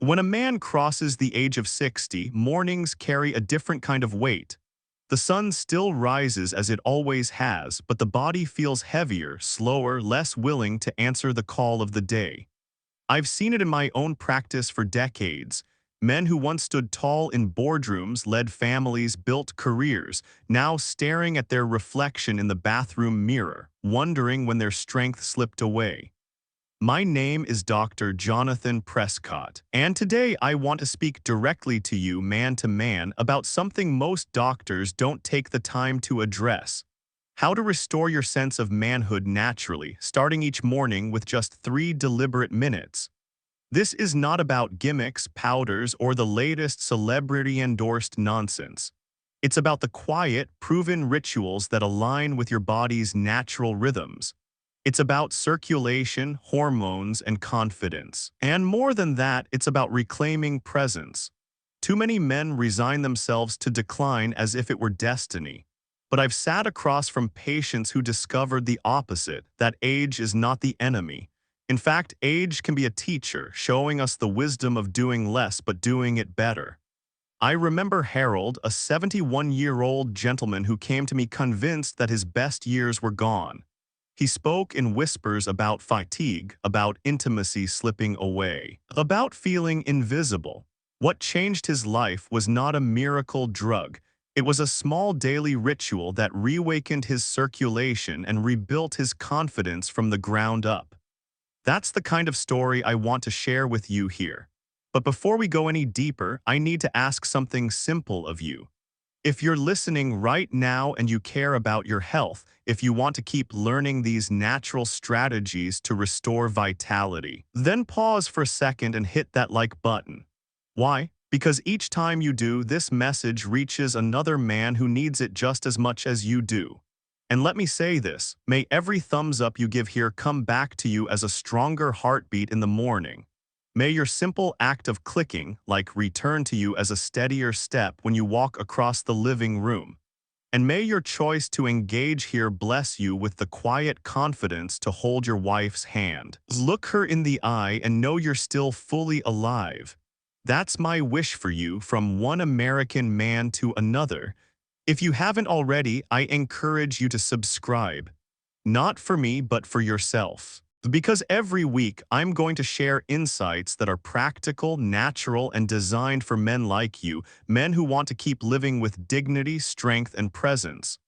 When a man crosses the age of 60, mornings carry a different kind of weight. The sun still rises as it always has, but the body feels heavier, slower, less willing to answer the call of the day. I've seen it in my own practice for decades. Men who once stood tall in boardrooms, led families, built careers, now staring at their reflection in the bathroom mirror, wondering when their strength slipped away. My name is Dr. Jonathan Prescott, and today I want to speak directly to you man to man about something most doctors don't take the time to address. How to restore your sense of manhood naturally, starting each morning with just 3 deliberate minutes. This is not about gimmicks, powders, or the latest celebrity-endorsed nonsense. It's about the quiet, proven rituals that align with your body's natural rhythms. It's about circulation, hormones, and confidence. And more than that, it's about reclaiming presence. Too many men resign themselves to decline as if it were destiny. But I've sat across from patients who discovered the opposite, that age is not the enemy. In fact, age can be a teacher, showing us the wisdom of doing less but doing it better. I remember Harold, a 71-year-old gentleman who came to me convinced that his best years were gone. He spoke in whispers about fatigue, about intimacy slipping away, about feeling invisible. What changed his life was not a miracle drug. It was a small daily ritual that reawakened his circulation and rebuilt his confidence from the ground up. That's the kind of story I want to share with you here. But before we go any deeper, I need to ask something simple of you. If you're listening right now and you care about your health, if you want to keep learning these natural strategies to restore vitality, then pause for a second and hit that like button. Why? Because each time you do, this message reaches another man who needs it just as much as you do. And let me say this, may every thumbs up you give here come back to you as a stronger heartbeat in the morning. May your simple act of clicking, return to you as a steadier step when you walk across the living room. And may your choice to engage here bless you with the quiet confidence to hold your wife's hand. Look her in the eye and know you're still fully alive. That's my wish for you from one American man to another. If you haven't already, I encourage you to subscribe. Not for me, but for yourself. Because every week, I'm going to share insights that are practical, natural, and designed for men like you, men who want to keep living with dignity, strength, and presence.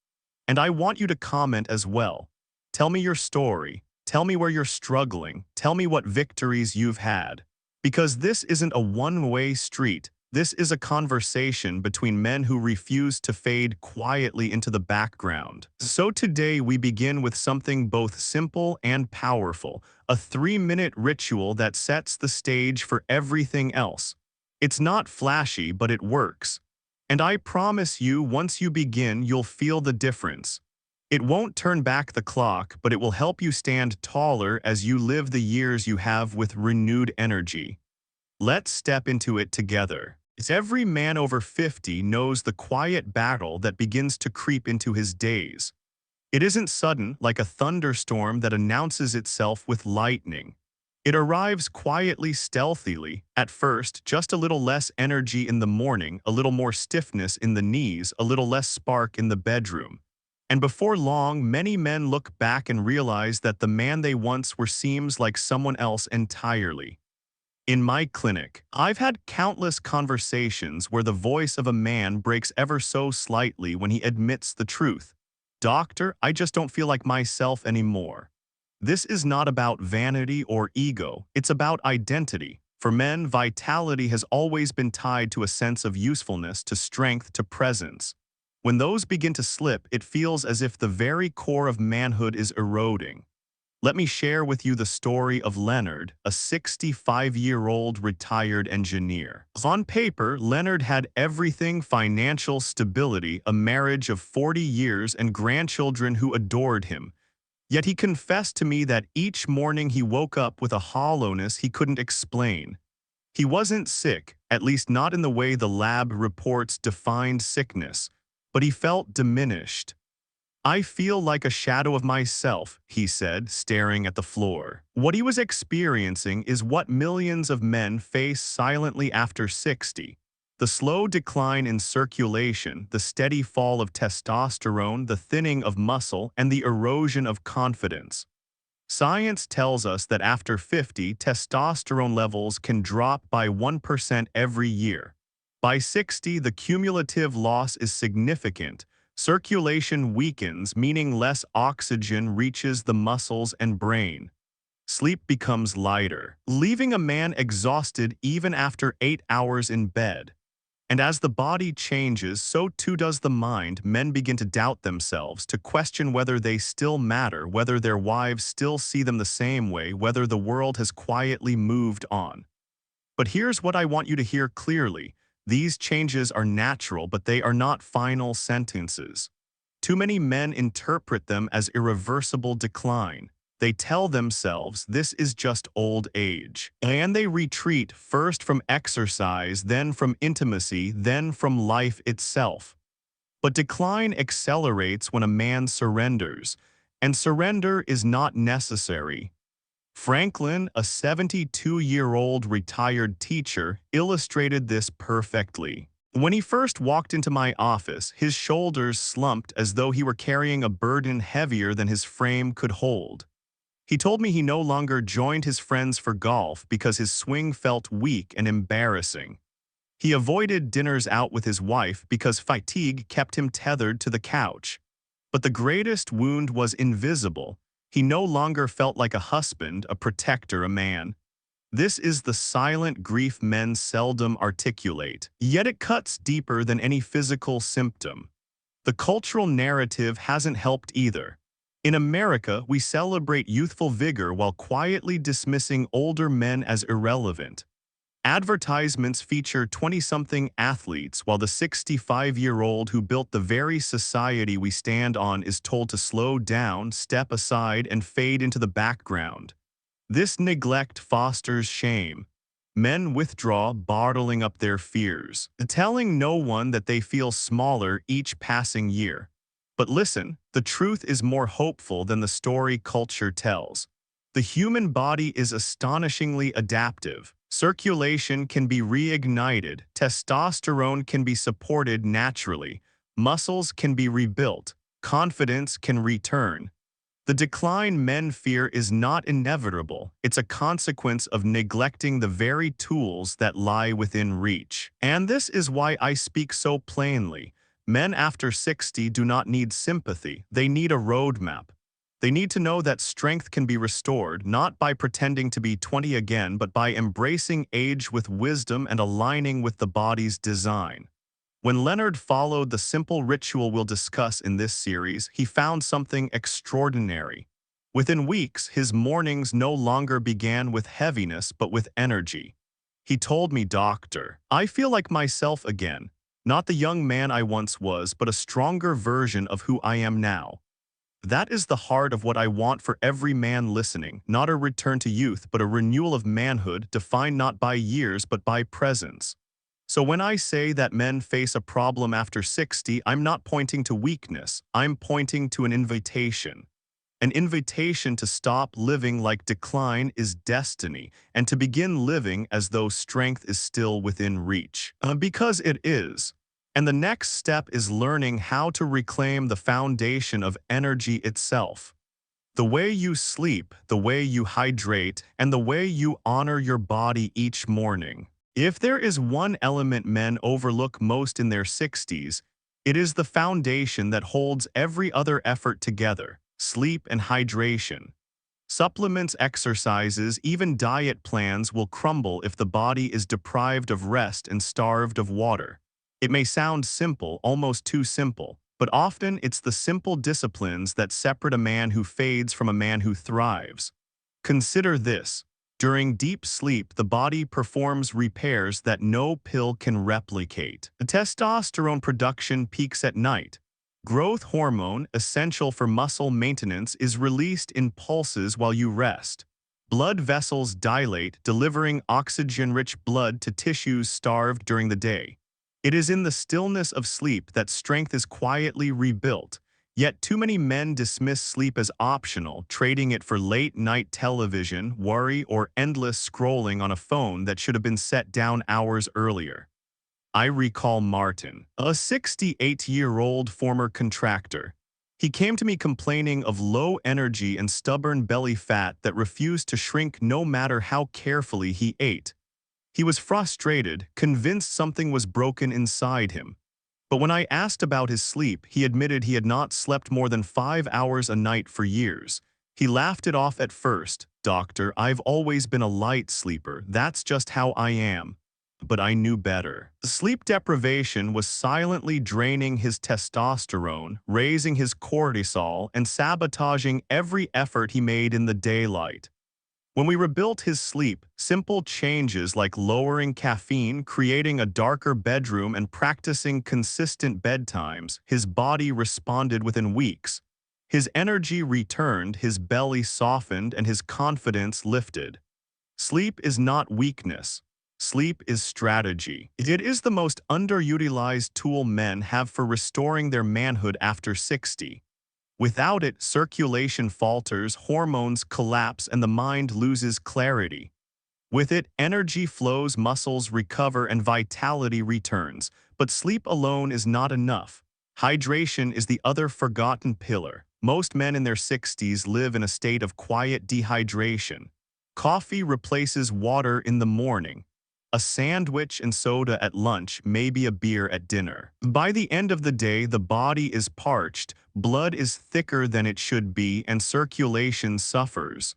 And I want you to comment as well. Tell me your story. Tell me where you're struggling. Tell me what victories you've had. Because this isn't a one-way street. This is a conversation between men who refuse to fade quietly into the background. So today we begin with something both simple and powerful, a 3-minute ritual that sets the stage for everything else. It's not flashy, but it works. And I promise you, once you begin, you'll feel the difference. It won't turn back the clock, but it will help you stand taller as you live the years you have with renewed energy. Let's step into it together. Every man over 50 knows the quiet battle that begins to creep into his days. It isn't sudden, like a thunderstorm that announces itself with lightning. It arrives quietly, stealthily. At first, just a little less energy in the morning, a little more stiffness in the knees, a little less spark in the bedroom. And before long, many men look back and realize that the man they once were seems like someone else entirely. In my clinic, I've had countless conversations where the voice of a man breaks ever so slightly when he admits the truth. Doctor, I just don't feel like myself anymore. This is not about vanity or ego, it's about identity. For men, vitality has always been tied to a sense of usefulness, to strength, to presence. When those begin to slip, it feels as if the very core of manhood is eroding. Let me share with you the story of Leonard, a 65-year-old retired engineer. On paper, Leonard had everything: financial stability, a marriage of 40 years, and grandchildren who adored him. Yet he confessed to me that each morning he woke up with a hollowness he couldn't explain. He wasn't sick, at least not in the way the lab reports defined sickness, but he felt diminished. I feel like a shadow of myself, he said, staring at the floor. What he was experiencing is what millions of men face silently after 60. The slow decline in circulation, the steady fall of testosterone, the thinning of muscle, and the erosion of confidence. Science tells us that after 50, testosterone levels can drop by 1% every year. By 60, the cumulative loss is significant. Circulation weakens, meaning less oxygen reaches the muscles and brain. Sleep becomes lighter, leaving a man exhausted even after 8 hours in bed. And as the body changes, so too does the mind. Men begin to doubt themselves, to question whether they still matter, whether their wives still see them the same way, whether the world has quietly moved on. But here's what I want you to hear clearly. These changes are natural, but they are not final sentences. Too many men interpret them as irreversible decline. They tell themselves this is just old age. And they retreat first from exercise, then from intimacy, then from life itself. But decline accelerates when a man surrenders, and surrender is not necessary. Franklin, a 72-year-old retired teacher, illustrated this perfectly. When he first walked into my office, his shoulders slumped as though he were carrying a burden heavier than his frame could hold. He told me he no longer joined his friends for golf because his swing felt weak and embarrassing. He avoided dinners out with his wife because fatigue kept him tethered to the couch. But the greatest wound was invisible. He no longer felt like a husband, a protector, a man. This is the silent grief men seldom articulate, yet it cuts deeper than any physical symptom. The cultural narrative hasn't helped either. In America, we celebrate youthful vigor while quietly dismissing older men as irrelevant. Advertisements feature 20-something athletes while the 65-year-old who built the very society we stand on is told to slow down, step aside, and fade into the background. This neglect fosters shame. Men withdraw, bottling up their fears, telling no one that they feel smaller each passing year. But listen, the truth is more hopeful than the story culture tells. The human body is astonishingly adaptive. Circulation can be reignited, testosterone can be supported naturally, muscles can be rebuilt, confidence can return. The decline men fear is not inevitable, it's a consequence of neglecting the very tools that lie within reach. And this is why I speak so plainly. Men after 60 do not need sympathy, they need a roadmap. They need to know that strength can be restored, not by pretending to be 20 again, but by embracing age with wisdom and aligning with the body's design. When Leonard followed the simple ritual we'll discuss in this series, he found something extraordinary. Within weeks, his mornings no longer began with heaviness, but with energy. He told me, "Doctor, I feel like myself again. Not the young man I once was, but a stronger version of who I am now." That is the heart of what I want for every man listening, not a return to youth, but a renewal of manhood defined not by years, but by presence. So when I say that men face a problem after 60, I'm not pointing to weakness, I'm pointing to an invitation. An invitation to stop living like decline is destiny, and to begin living as though strength is still within reach. Because it is. And the next step is learning how to reclaim the foundation of energy itself. The way you sleep, the way you hydrate, and the way you honor your body each morning. If there is one element men overlook most in their 60s, it is the foundation that holds every other effort together: sleep and hydration. Supplements, exercises, even diet plans will crumble if the body is deprived of rest and starved of water. It may sound simple, almost too simple, but often it's the simple disciplines that separate a man who fades from a man who thrives. Consider this. During deep sleep, the body performs repairs that no pill can replicate. The testosterone production peaks at night. Growth hormone, essential for muscle maintenance, is released in pulses while you rest. Blood vessels dilate, delivering oxygen-rich blood to tissues starved during the day. It is in the stillness of sleep that strength is quietly rebuilt. Yet too many men dismiss sleep as optional, trading it for late-night television, worry, or endless scrolling on a phone that should have been set down hours earlier. I recall Martin, a 68-year-old former contractor. He came to me complaining of low energy and stubborn belly fat that refused to shrink no matter how carefully he ate. He was frustrated, convinced something was broken inside him. But when I asked about his sleep, he admitted he had not slept more than 5 hours a night for years. He laughed it off at first. "Doctor, I've always been a light sleeper. That's just how I am." But I knew better. Sleep deprivation was silently draining his testosterone, raising his cortisol, and sabotaging every effort he made in the daylight. When we rebuilt his sleep, simple changes like lowering caffeine, creating a darker bedroom, and practicing consistent bedtimes, his body responded within weeks. His energy returned, his belly softened, and his confidence lifted. Sleep is not weakness. Sleep is strategy. It is the most underutilized tool men have for restoring their manhood after 60. Without it, circulation falters, hormones collapse, and the mind loses clarity. With it, energy flows, muscles recover, and vitality returns. But sleep alone is not enough. Hydration is the other forgotten pillar. Most men in their 60s live in a state of quiet dehydration. Coffee replaces water in the morning. A sandwich and soda at lunch, maybe a beer at dinner. By the end of the day, the body is parched, blood is thicker than it should be, and circulation suffers.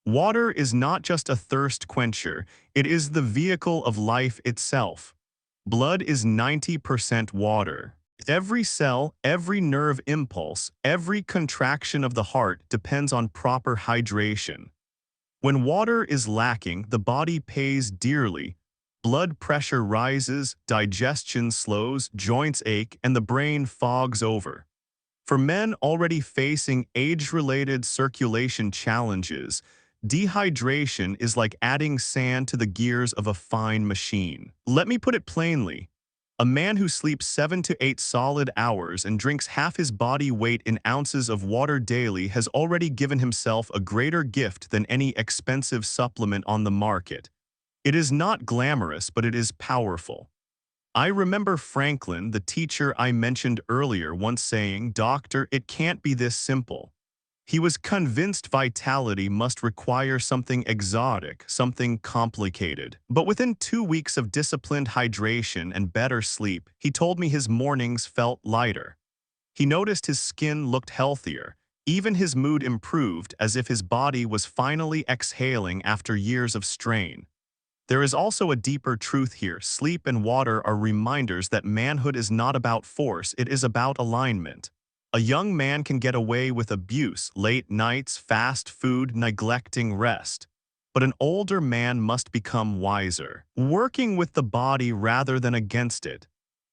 Water is not just a thirst quencher, it is the vehicle of life itself. Blood is 90% water. Every cell, every nerve impulse, every contraction of the heart depends on proper hydration. When water is lacking, the body pays dearly. Blood pressure rises, digestion slows, joints ache, and the brain fogs over. For men already facing age-related circulation challenges, dehydration is like adding sand to the gears of a fine machine. Let me put it plainly. A man who sleeps 7 to 8 solid hours and drinks half his body weight in ounces of water daily has already given himself a greater gift than any expensive supplement on the market. It is not glamorous, but it is powerful. I remember Franklin, the teacher I mentioned earlier, once saying, "Doctor, it can't be this simple." He was convinced vitality must require something exotic, something complicated. But within 2 weeks of disciplined hydration and better sleep, he told me his mornings felt lighter. He noticed his skin looked healthier. Even his mood improved, as if his body was finally exhaling after years of strain. There is also a deeper truth here. Sleep and water are reminders that manhood is not about force, it is about alignment. A young man can get away with abuse, late nights, fast food, neglecting rest. But an older man must become wiser, working with the body rather than against it.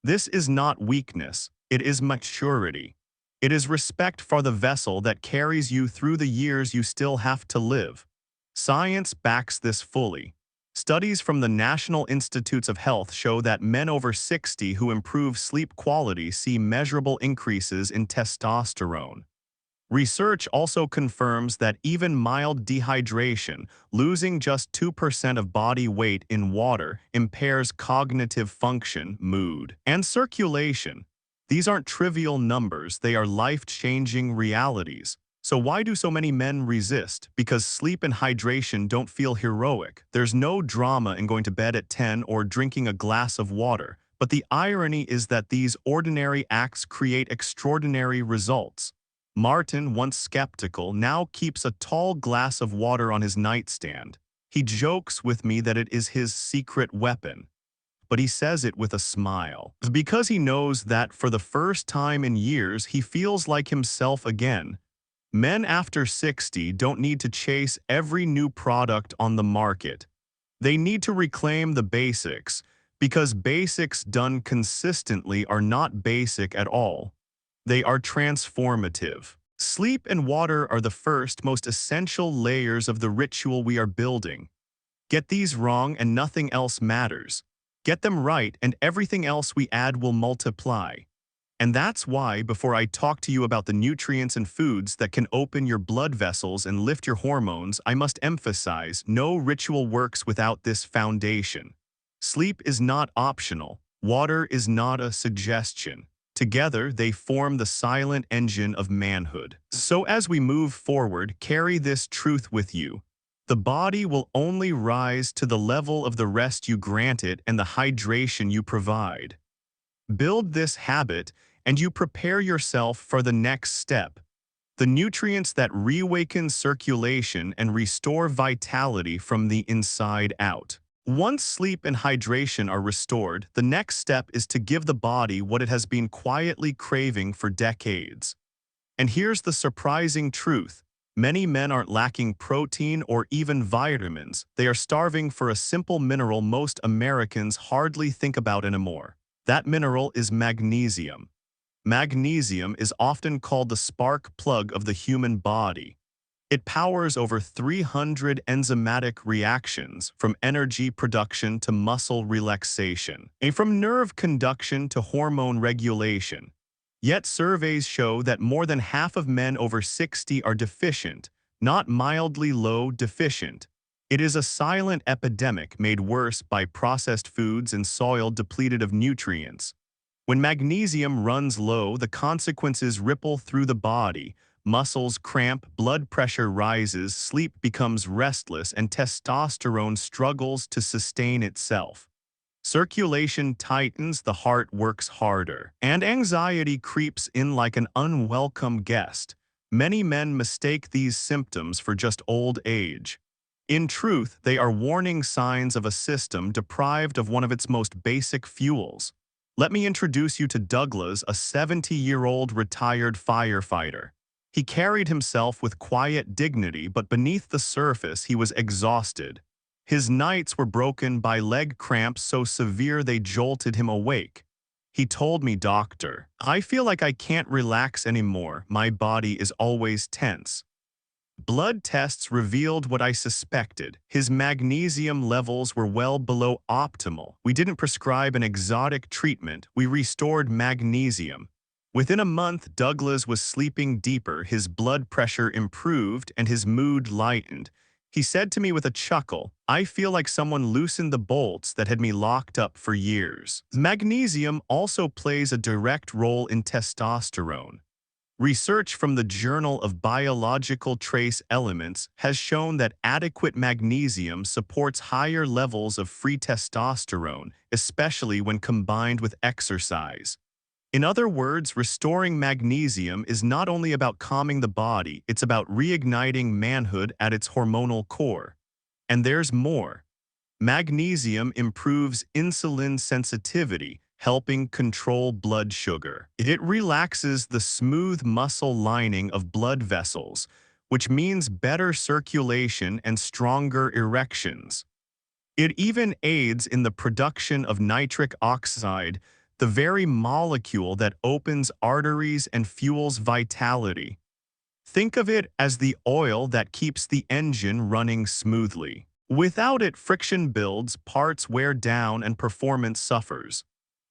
This is not weakness, it is maturity. It is respect for the vessel that carries you through the years you still have to live. Science backs this fully. Studies from the National Institutes of Health show that men over 60 who improve sleep quality see measurable increases in testosterone. Research also confirms that even mild dehydration, losing just 2% of body weight in water, impairs cognitive function, mood, and circulation. These aren't trivial numbers, they are life-changing realities. So why do so many men resist? Because sleep and hydration don't feel heroic. There's no drama in going to bed at 10 or drinking a glass of water. But the irony is that these ordinary acts create extraordinary results. Martin, once skeptical, now keeps a tall glass of water on his nightstand. He jokes with me that it is his secret weapon. But he says it with a smile. Because he knows that for the first time in years, he feels like himself again. Men after 60 don't need to chase every new product on the market. They need to reclaim the basics, because basics done consistently are not basic at all. They are transformative. Sleep and water are the first, most essential layers of the ritual we are building. Get these wrong and nothing else matters. Get them right and everything else we add will multiply. And that's why, before I talk to you about the nutrients and foods that can open your blood vessels and lift your hormones, I must emphasize, no ritual works without this foundation. Sleep is not optional. Water is not a suggestion. Together, they form the silent engine of manhood. So as we move forward, carry this truth with you. The body will only rise to the level of the rest you grant it and the hydration you provide. Build this habit, and you prepare yourself for the next step. The nutrients that reawaken circulation and restore vitality from the inside out. Once sleep and hydration are restored, the next step is to give the body what it has been quietly craving for decades. And here's the surprising truth. Many men aren't lacking protein or even vitamins. They are starving for a simple mineral most Americans hardly think about anymore. That mineral is magnesium. Magnesium is often called the spark plug of the human body. It powers over 300 enzymatic reactions, from energy production to muscle relaxation, and from nerve conduction to hormone regulation. Yet surveys show that more than half of men over 60 are deficient, not mildly low deficient. It is a silent epidemic made worse by processed foods and soil depleted of nutrients. When magnesium runs low, the consequences ripple through the body. Muscles cramp, blood pressure rises, sleep becomes restless, and testosterone struggles to sustain itself. Circulation tightens, the heart works harder, and anxiety creeps in like an unwelcome guest. Many men mistake these symptoms for just old age. In truth, they are warning signs of a system deprived of one of its most basic fuels. Let me introduce you to Douglas, a 70-year-old retired firefighter. He carried himself with quiet dignity, but beneath the surface he was exhausted. His nights were broken by leg cramps so severe they jolted him awake. He told me, "Doctor, I feel like I can't relax anymore. My body is always tense." Blood tests revealed what I suspected. His magnesium levels were well below optimal. We didn't prescribe an exotic treatment. We restored magnesium. Within a month, Douglas was sleeping deeper, his blood pressure improved, and his mood lightened. He said to me with a chuckle, "I feel like someone loosened the bolts that had me locked up for years." Magnesium also plays a direct role in testosterone. Research from the Journal of Biological Trace Elements has shown that adequate magnesium supports higher levels of free testosterone, especially when combined with exercise. In other words, restoring magnesium is not only about calming the body, it's about reigniting manhood at its hormonal core. And there's more. Magnesium improves insulin sensitivity, helping control blood sugar. It relaxes the smooth muscle lining of blood vessels, which means better circulation and stronger erections. It even aids in the production of nitric oxide, the very molecule that opens arteries and fuels vitality. Think of it as the oil that keeps the engine running smoothly. Without it, friction builds, parts wear down, and performance suffers.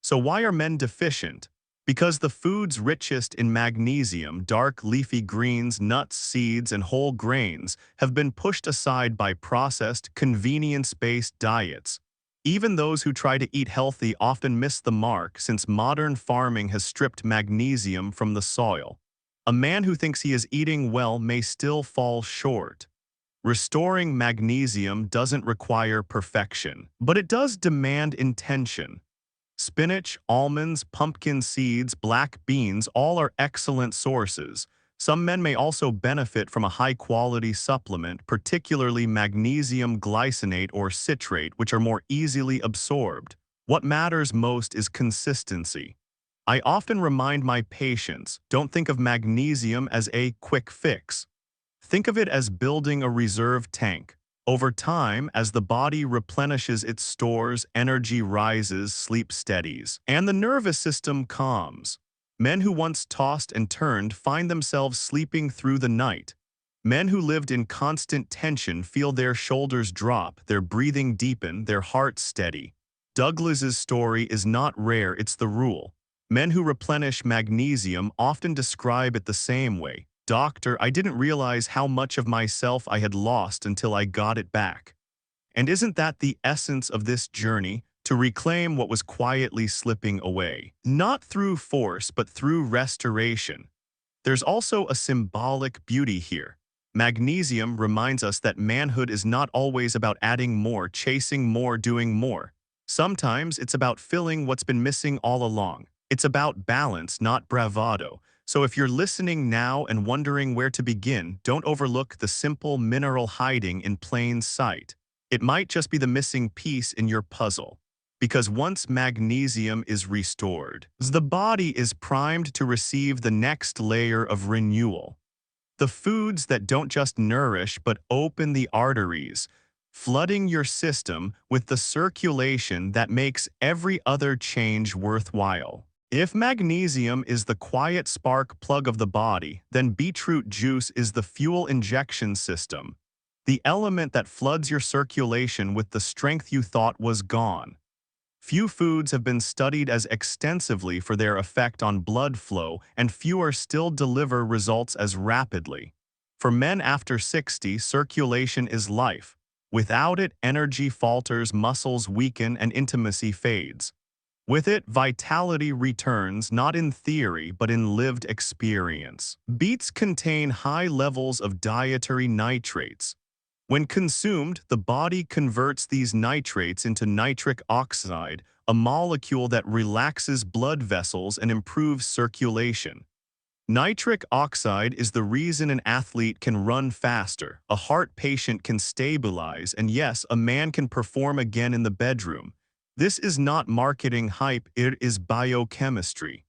So why are men deficient? Because the foods richest in magnesium, dark leafy greens, nuts, seeds, and whole grains, have been pushed aside by processed, convenience-based diets. Even those who try to eat healthy often miss the mark, since modern farming has stripped magnesium from the soil. A man who thinks he is eating well may still fall short. Restoring magnesium doesn't require perfection, but it does demand intention. Spinach, almonds, pumpkin seeds, black beans, all are excellent sources. Some men may also benefit from a high-quality supplement, particularly magnesium glycinate or citrate, which are more easily absorbed. What matters most is consistency. I often remind my patients, don't think of magnesium as a quick fix. Think of it as building a reserve tank. Over time, as the body replenishes its stores, energy rises, sleep steadies, and the nervous system calms. Men who once tossed and turned find themselves sleeping through the night. Men who lived in constant tension feel their shoulders drop, their breathing deepen, their hearts steady. Douglas's story is not rare, it's the rule. Men who replenish magnesium often describe it the same way. Doctor, I didn't realize how much of myself I had lost until I got it back. And isn't that the essence of this journey? To reclaim what was quietly slipping away. Not through force, but through restoration. There's also a symbolic beauty here. Magnesium reminds us that manhood is not always about adding more, chasing more, doing more. Sometimes it's about filling what's been missing all along. It's about balance, not bravado. So if you're listening now and wondering where to begin, don't overlook the simple mineral hiding in plain sight. It might just be the missing piece in your puzzle. Because once magnesium is restored, the body is primed to receive the next layer of renewal. The foods that don't just nourish but open the arteries, flooding your system with the circulation that makes every other change worthwhile. If magnesium is the quiet spark plug of the body, then beetroot juice is the fuel injection system, the element that floods your circulation with the strength you thought was gone. Few foods have been studied as extensively for their effect on blood flow, and fewer still deliver results as rapidly. For men after 60, circulation is life. Without it, energy falters, muscles weaken, and intimacy fades. With it, vitality returns not in theory but in lived experience. Beets contain high levels of dietary nitrates. When consumed, the body converts these nitrates into nitric oxide, a molecule that relaxes blood vessels and improves circulation. Nitric oxide is the reason an athlete can run faster, a heart patient can stabilize, and yes, a man can perform again in the bedroom. This is not marketing hype, it is biochemistry.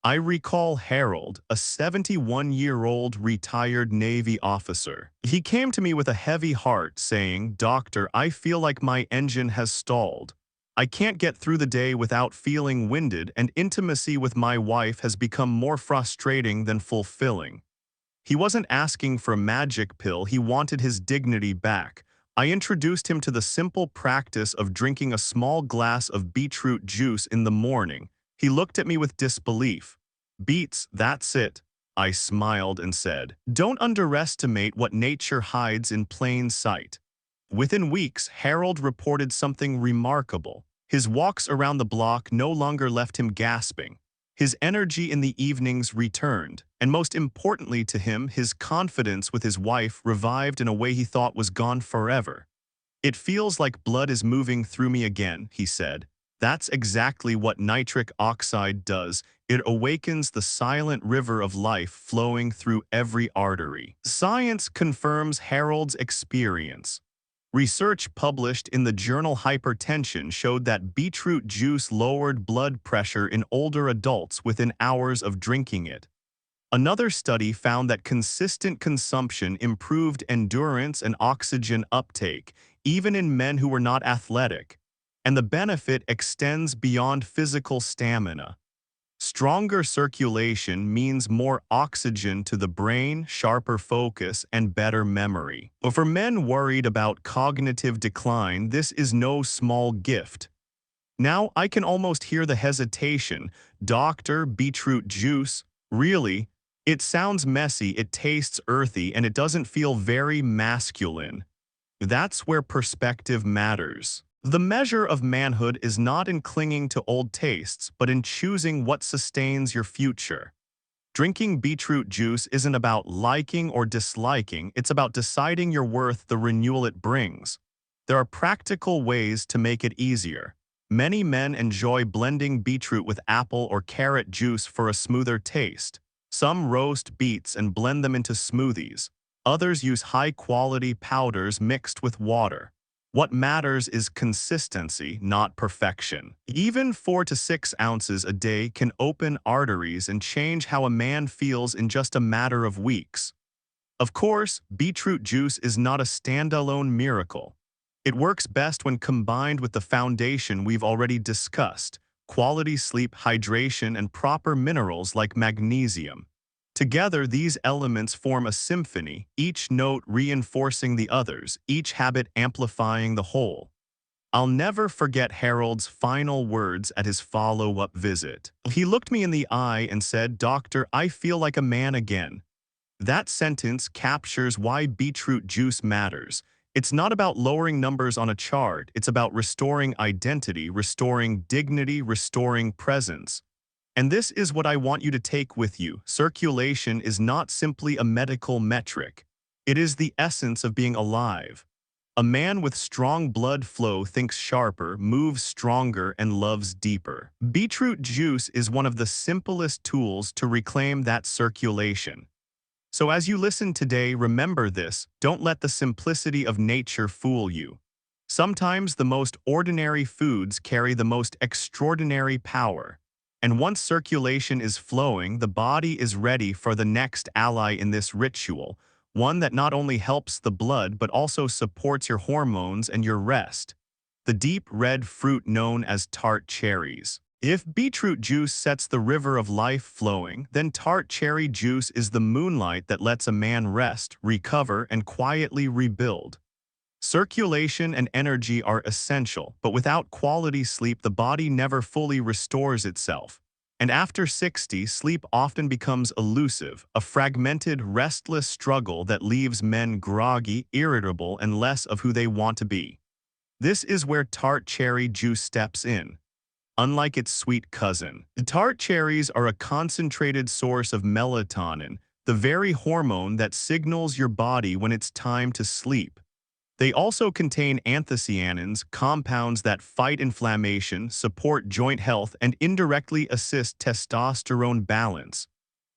I recall Harold, a 71-year-old retired Navy officer. He came to me with a heavy heart saying, "Doctor, I feel like my engine has stalled. I can't get through the day without feeling winded, and intimacy with my wife has become more frustrating than fulfilling." He wasn't asking for a magic pill, he wanted his dignity back. I introduced him to the simple practice of drinking a small glass of beetroot juice in the morning. He looked at me with disbelief. "Beets, that's it." I smiled and said, "Don't underestimate what nature hides in plain sight." Within weeks, Harold reported something remarkable. His walks around the block no longer left him gasping. His energy in the evenings returned, and most importantly to him, his confidence with his wife revived in a way he thought was gone forever. "It feels like blood is moving through me again," he said. That's exactly what nitric oxide does. It awakens the silent river of life flowing through every artery. Science confirms Harold's experience. Research published in the journal Hypertension showed that beetroot juice lowered blood pressure in older adults within hours of drinking it. Another study found that consistent consumption improved endurance and oxygen uptake, even in men who were not athletic. And the benefit extends beyond physical stamina. Stronger circulation means more oxygen to the brain, sharper focus, and better memory. But for men worried about cognitive decline, this is no small gift. Now I can almost hear the hesitation. "Doctor, beetroot juice? Really? It sounds messy, it tastes earthy, and it doesn't feel very masculine." That's where perspective matters. The measure of manhood is not in clinging to old tastes, but in choosing what sustains your future. Drinking beetroot juice isn't about liking or disliking, it's about deciding you're worth the renewal it brings. There are practical ways to make it easier. Many men enjoy blending beetroot with apple or carrot juice for a smoother taste. Some roast beets and blend them into smoothies. Others use high-quality powders mixed with water. What matters is consistency, not perfection. Even 4 to 6 ounces a day can open arteries and change how a man feels in just a matter of weeks. Of course, beetroot juice is not a standalone miracle. It works best when combined with the foundation we've already discussed: quality sleep, hydration, and proper minerals like magnesium. Together, these elements form a symphony, each note reinforcing the others, each habit amplifying the whole. I'll never forget Harold's final words at his follow-up visit. He looked me in the eye and said, "Doctor, I feel like a man again." That sentence captures why beetroot juice matters. It's not about lowering numbers on a chart, it's about restoring identity, restoring dignity, restoring presence. And this is what I want you to take with you. Circulation is not simply a medical metric. It is the essence of being alive. A man with strong blood flow thinks sharper, moves stronger, and loves deeper. Beetroot juice is one of the simplest tools to reclaim that circulation. So as you listen today, remember this: don't let the simplicity of nature fool you. Sometimes the most ordinary foods carry the most extraordinary power. And once circulation is flowing, the body is ready for the next ally in this ritual, one that not only helps the blood but also supports your hormones and your rest. The deep red fruit known as tart cherries. If beetroot juice sets the river of life flowing, then tart cherry juice is the moonlight that lets a man rest, recover, and quietly rebuild. Circulation and energy are essential, but without quality sleep, the body never fully restores itself. And after 60, sleep often becomes elusive, a fragmented, restless struggle that leaves men groggy, irritable, and less of who they want to be. This is where tart cherry juice steps in. Unlike its sweet cousin, tart cherries are a concentrated source of melatonin, the very hormone that signals your body when it's time to sleep. They also contain anthocyanins, compounds that fight inflammation, support joint health, and indirectly assist testosterone balance.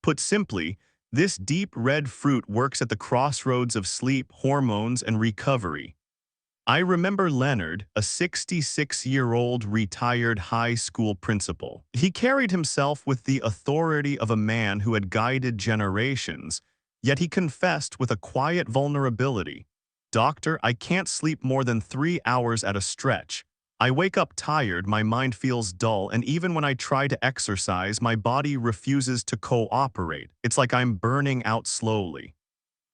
Put simply, this deep red fruit works at the crossroads of sleep, hormones, and recovery. I remember Leonard, a 66-year-old retired high school principal. He carried himself with the authority of a man who had guided generations, yet he confessed with a quiet vulnerability, "Doctor, I can't sleep more than 3 hours at a stretch. I wake up tired, my mind feels dull, and even when I try to exercise, my body refuses to cooperate. It's like I'm burning out slowly."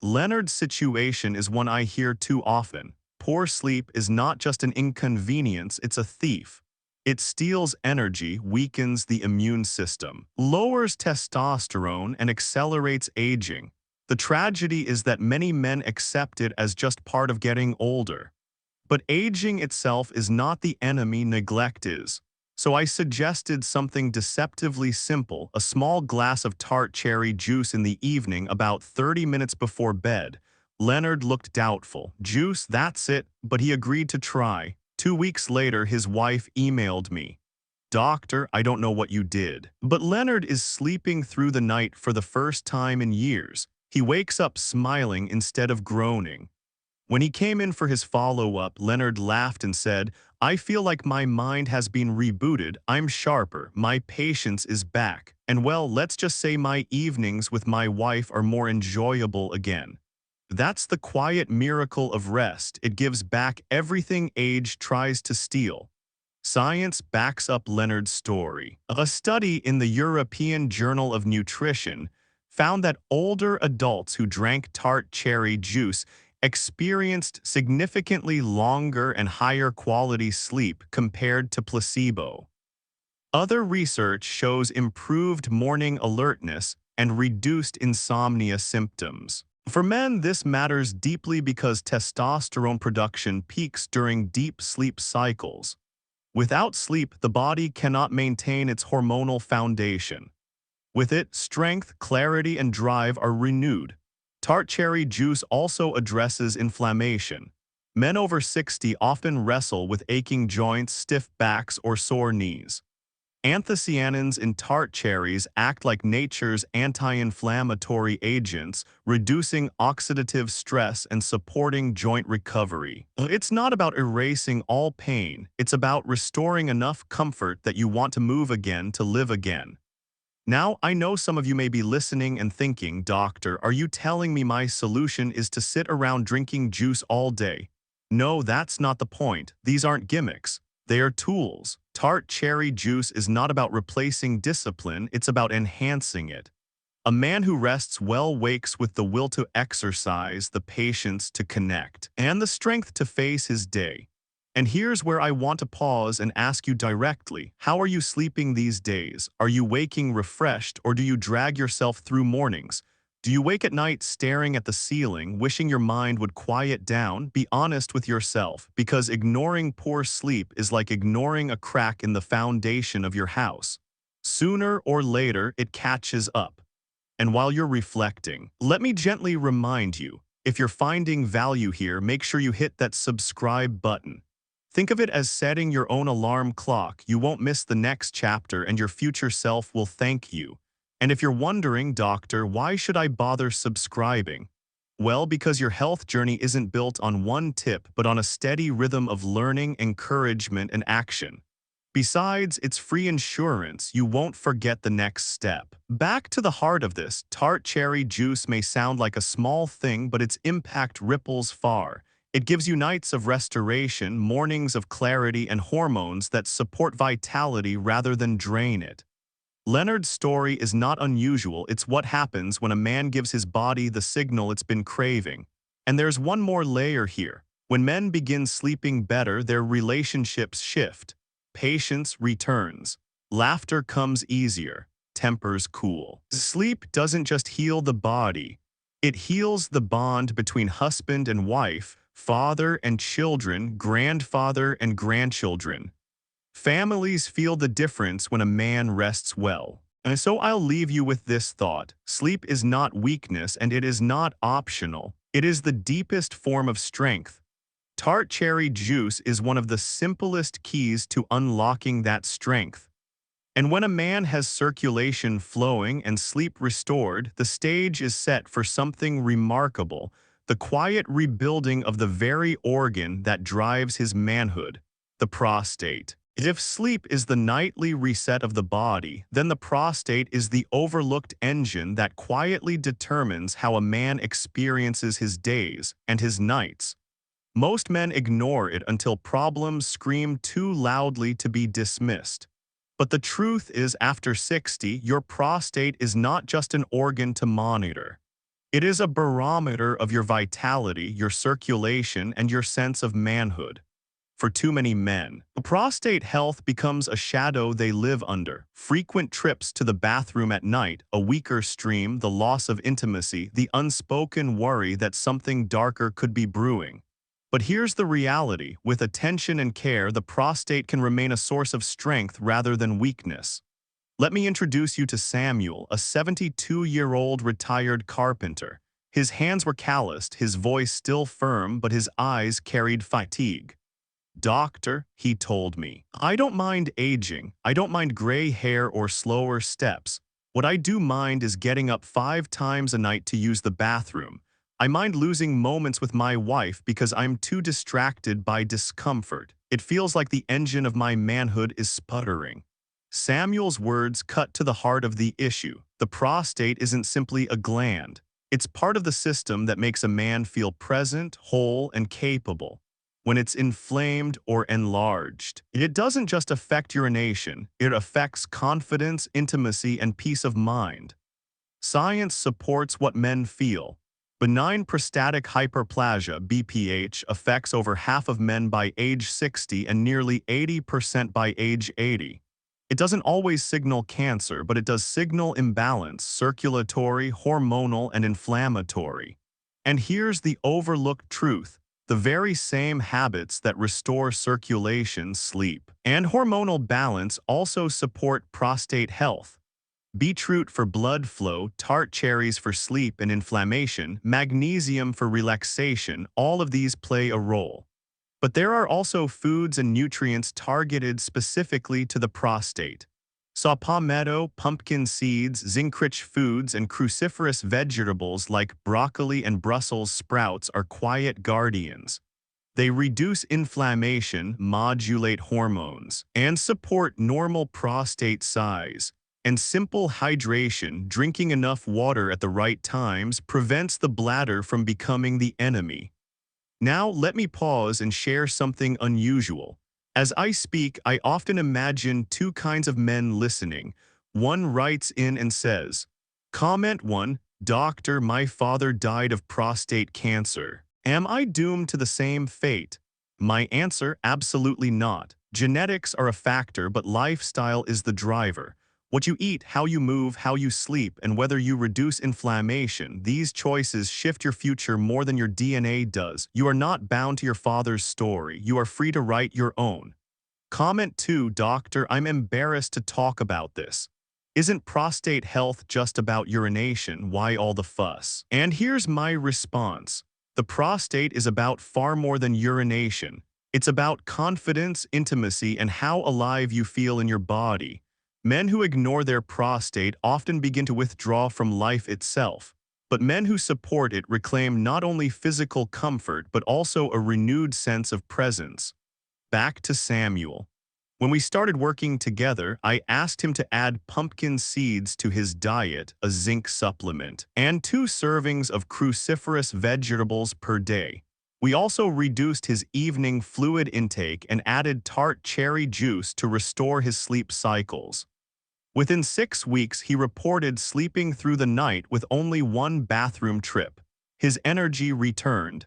Leonard's situation is one I hear too often. Poor sleep is not just an inconvenience, it's a thief. It steals energy, weakens the immune system, lowers testosterone, and accelerates aging. The tragedy is that many men accept it as just part of getting older. But aging itself is not the enemy, neglect is. So I suggested something deceptively simple: a small glass of tart cherry juice in the evening about 30 minutes before bed. Leonard looked doubtful. "Juice, that's it," but he agreed to try. 2 weeks later, his wife emailed me, "Doctor, I don't know what you did, but Leonard is sleeping through the night for the first time in years. He wakes up smiling instead of groaning." When he came in for his follow-up, Leonard laughed and said, "I feel like my mind has been rebooted. I'm sharper, my patience is back, and well, let's just say my evenings with my wife are more enjoyable again." That's the quiet miracle of rest. It gives back everything age tries to steal. Science backs up Leonard's story. A study in the European Journal of Nutrition found that older adults who drank tart cherry juice experienced significantly longer and higher quality sleep compared to placebo. Other research shows improved morning alertness and reduced insomnia symptoms. For men, this matters deeply because testosterone production peaks during deep sleep cycles. Without sleep, the body cannot maintain its hormonal foundation. With it, strength, clarity, and drive are renewed. Tart cherry juice also addresses inflammation. Men over 60 often wrestle with aching joints, stiff backs, or sore knees. Anthocyanins in tart cherries act like nature's anti-inflammatory agents, reducing oxidative stress and supporting joint recovery. It's not about erasing all pain, it's about restoring enough comfort that you want to move again, to live again. Now, I know some of you may be listening and thinking, "Doctor, are you telling me my solution is to sit around drinking juice all day?" No, that's not the point. These aren't gimmicks. They are tools. Tart cherry juice is not about replacing discipline, it's about enhancing it. A man who rests well wakes with the will to exercise, the patience to connect, and the strength to face his day. And here's where I want to pause and ask you directly, how are you sleeping these days? Are you waking refreshed, or do you drag yourself through mornings? Do you wake at night staring at the ceiling, wishing your mind would quiet down? Be honest with yourself, because ignoring poor sleep is like ignoring a crack in the foundation of your house. Sooner or later, it catches up. And while you're reflecting, let me gently remind you, if you're finding value here, make sure you hit that subscribe button. Think of it as setting your own alarm clock. You won't miss the next chapter, and your future self will thank you. And if you're wondering, doctor, why should I bother subscribing? Well, because your health journey isn't built on one tip, but on a steady rhythm of learning, encouragement, and action. Besides, it's free insurance. You won't forget the next step. Back to the heart of this, Tart cherry juice may sound like a small thing, but its impact ripples far. It gives you nights of restoration, mornings of clarity, and hormones that support vitality rather than drain it. Leonard's story is not unusual. It's what happens when a man gives his body the signal it's been craving. And there's one more layer here. When men begin sleeping better, their relationships shift. Patience returns. Laughter comes easier. Tempers cool. Sleep doesn't just heal the body. It heals the bond between husband and wife, father and children, grandfather and grandchildren. Families feel the difference when a man rests well. And so I'll leave you with this thought. Sleep is not weakness, and it is not optional. It is the deepest form of strength. Tart cherry juice is one of the simplest keys to unlocking that strength. And when a man has circulation flowing and sleep restored, the stage is set for something remarkable, the quiet rebuilding of the very organ that drives his manhood, the prostate. If sleep is the nightly reset of the body, then the prostate is the overlooked engine that quietly determines how a man experiences his days and his nights. Most men ignore it until problems scream too loudly to be dismissed. But the truth is, after 60, your prostate is not just an organ to monitor. It is a barometer of your vitality, your circulation, and your sense of manhood. For too many men, prostate health becomes a shadow they live under. Frequent trips to the bathroom at night, a weaker stream, the loss of intimacy, the unspoken worry that something darker could be brewing. But here's the reality. With attention and care, the prostate can remain a source of strength rather than weakness. Let me introduce you to Samuel, a 72-year-old retired carpenter. His hands were calloused, his voice still firm, but his eyes carried fatigue. "Doctor," he told me, "I don't mind aging. I don't mind gray hair or slower steps. What I do mind is getting up 5 times a night to use the bathroom. I mind losing moments with my wife because I'm too distracted by discomfort. It feels like the engine of my manhood is sputtering." Samuel's words cut to the heart of the issue. The prostate isn't simply a gland. It's part of the system that makes a man feel present, whole, and capable. When it's inflamed or enlarged, it doesn't just affect urination, it affects confidence, intimacy, and peace of mind. Science supports what men feel. Benign prostatic hyperplasia, BPH, affects over half of men by age 60 and nearly 80% by age 80. It doesn't always signal cancer, but it does signal imbalance, circulatory, hormonal, and inflammatory. And here's the overlooked truth. The very same habits that restore circulation, sleep, and hormonal balance also support prostate health. Beetroot for blood flow, tart cherries for sleep and inflammation, magnesium for relaxation, all of these play a role. But there are also foods and nutrients targeted specifically to the prostate. Saw palmetto, pumpkin seeds, zinc-rich foods, and cruciferous vegetables like broccoli and Brussels sprouts are quiet guardians. They reduce inflammation, modulate hormones, and support normal prostate size. And simple hydration, drinking enough water at the right times, prevents the bladder from becoming the enemy. Now let me pause and share something unusual. As I speak, I often imagine 2 kinds of men listening. One writes in and says, "Comment 1, Doctor, my father died of prostate cancer. Am I doomed to the same fate?" My answer, absolutely not. Genetics are a factor, but lifestyle is the driver. What you eat, how you move, how you sleep, and whether you reduce inflammation, these choices shift your future more than your DNA does. You are not bound to your father's story. You are free to write your own. Comment 2, Doctor, I'm embarrassed to talk about this. Isn't prostate health just about urination? Why all the fuss? And here's my response. The prostate is about far more than urination. It's about confidence, intimacy, and how alive you feel in your body. Men who ignore their prostate often begin to withdraw from life itself. But men who support it reclaim not only physical comfort but also a renewed sense of presence. Back to Samuel. When we started working together, I asked him to add pumpkin seeds to his diet, a zinc supplement, and 2 servings of cruciferous vegetables per day. We also reduced his evening fluid intake and added tart cherry juice to restore his sleep cycles. Within 6 weeks, he reported sleeping through the night with only 1 bathroom trip. His energy returned.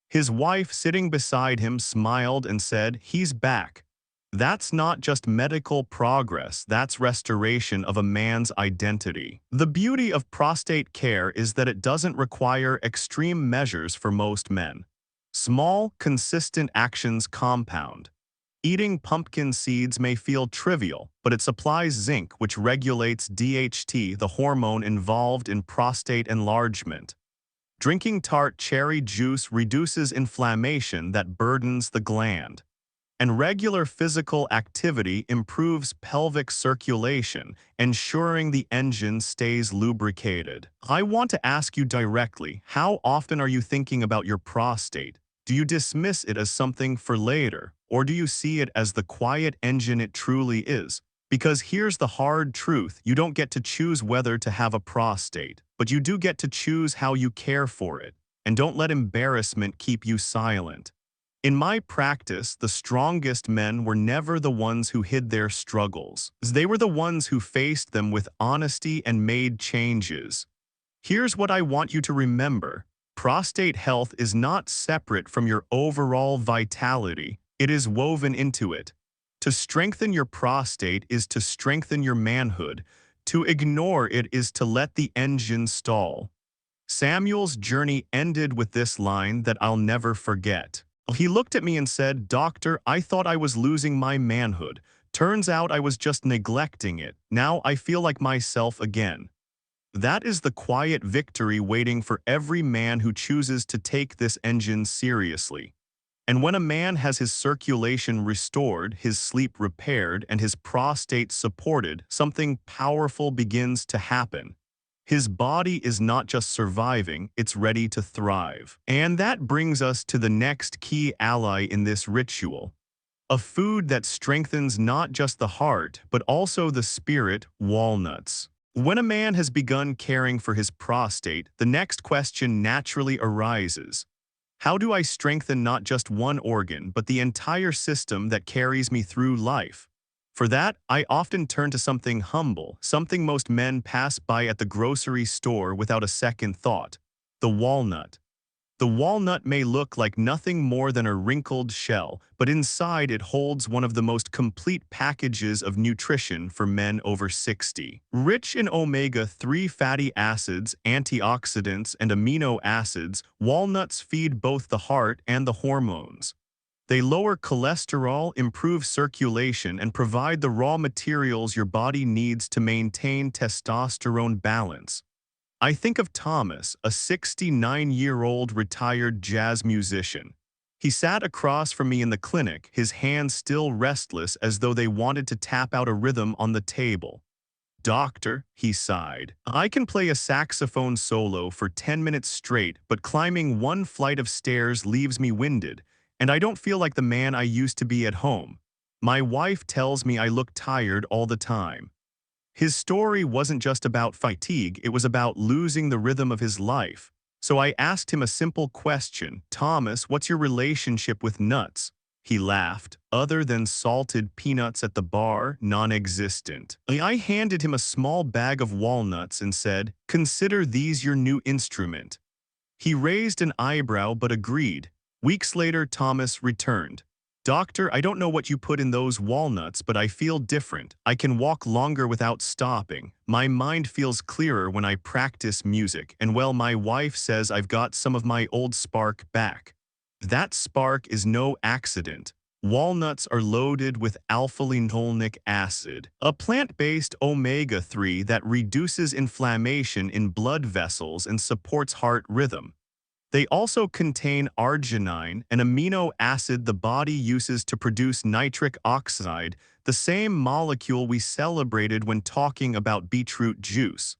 His wife, sitting beside him, smiled and said, "He's back." That's not just medical progress, that's restoration of a man's identity. The beauty of prostate care is that it doesn't require extreme measures for most men. Small, consistent actions compound. Eating pumpkin seeds may feel trivial, but it supplies zinc, which regulates DHT, the hormone involved in prostate enlargement. Drinking tart cherry juice reduces inflammation that burdens the gland. And regular physical activity improves pelvic circulation, ensuring the engine stays lubricated. I want to ask you directly, how often are you thinking about your prostate? Do you dismiss it as something for later, or do you see it as the quiet engine it truly is? Because here's the hard truth, you don't get to choose whether to have a prostate, but you do get to choose how you care for it. And don't let embarrassment keep you silent. In my practice, the strongest men were never the ones who hid their struggles. They were the ones who faced them with honesty and made changes. Here's what I want you to remember. Prostate health is not separate from your overall vitality. It is woven into it. To strengthen your prostate is to strengthen your manhood. To ignore it is to let the engine stall. Samuel's journey ended with this line that I'll never forget. He looked at me and said, "Doctor, I thought I was losing my manhood. Turns out I was just neglecting it. Now I feel like myself again." That is the quiet victory waiting for every man who chooses to take this engine seriously. And when a man has his circulation restored, his sleep repaired, and his prostate supported, something powerful begins to happen. His body is not just surviving, it's ready to thrive. And that brings us to the next key ally in this ritual. A food that strengthens not just the heart, but also the spirit, walnuts. When a man has begun caring for his prostate, the next question naturally arises. How do I strengthen not just one organ, but the entire system that carries me through life? For that, I often turn to something humble, something most men pass by at the grocery store without a second thought: the walnut. The walnut may look like nothing more than a wrinkled shell, but inside it holds one of the most complete packages of nutrition for men over 60. Rich in omega-3 fatty acids, antioxidants, and amino acids, walnuts feed both the heart and the hormones. They lower cholesterol, improve circulation, and provide the raw materials your body needs to maintain testosterone balance. I think of Thomas, a 69-year-old retired jazz musician. He sat across from me in the clinic, his hands still restless as though they wanted to tap out a rhythm on the table. "Doctor," he sighed, "I can play a saxophone solo for 10 minutes straight, but climbing one flight of stairs leaves me winded, and I don't feel like the man I used to be at home. My wife tells me I look tired all the time." His story wasn't just about fatigue, it was about losing the rhythm of his life. So I asked him a simple question: "Thomas, what's your relationship with nuts?" He laughed. "Other than salted peanuts at the bar, non-existent." I handed him a small bag of walnuts and said, "Consider these your new instrument." He raised an eyebrow but agreed. Weeks later, Thomas returned. Doctor, I don't know what you put in those walnuts, but I feel different. I can walk longer without stopping. My mind feels clearer when I practice music, and well, my wife says I've got some of my old spark back. That spark is no accident. Walnuts are loaded with alpha-linolenic acid, a plant-based omega-3 that reduces inflammation in blood vessels and supports heart rhythm. They also contain arginine, an amino acid the body uses to produce nitric oxide, the same molecule we celebrated when talking about beetroot juice.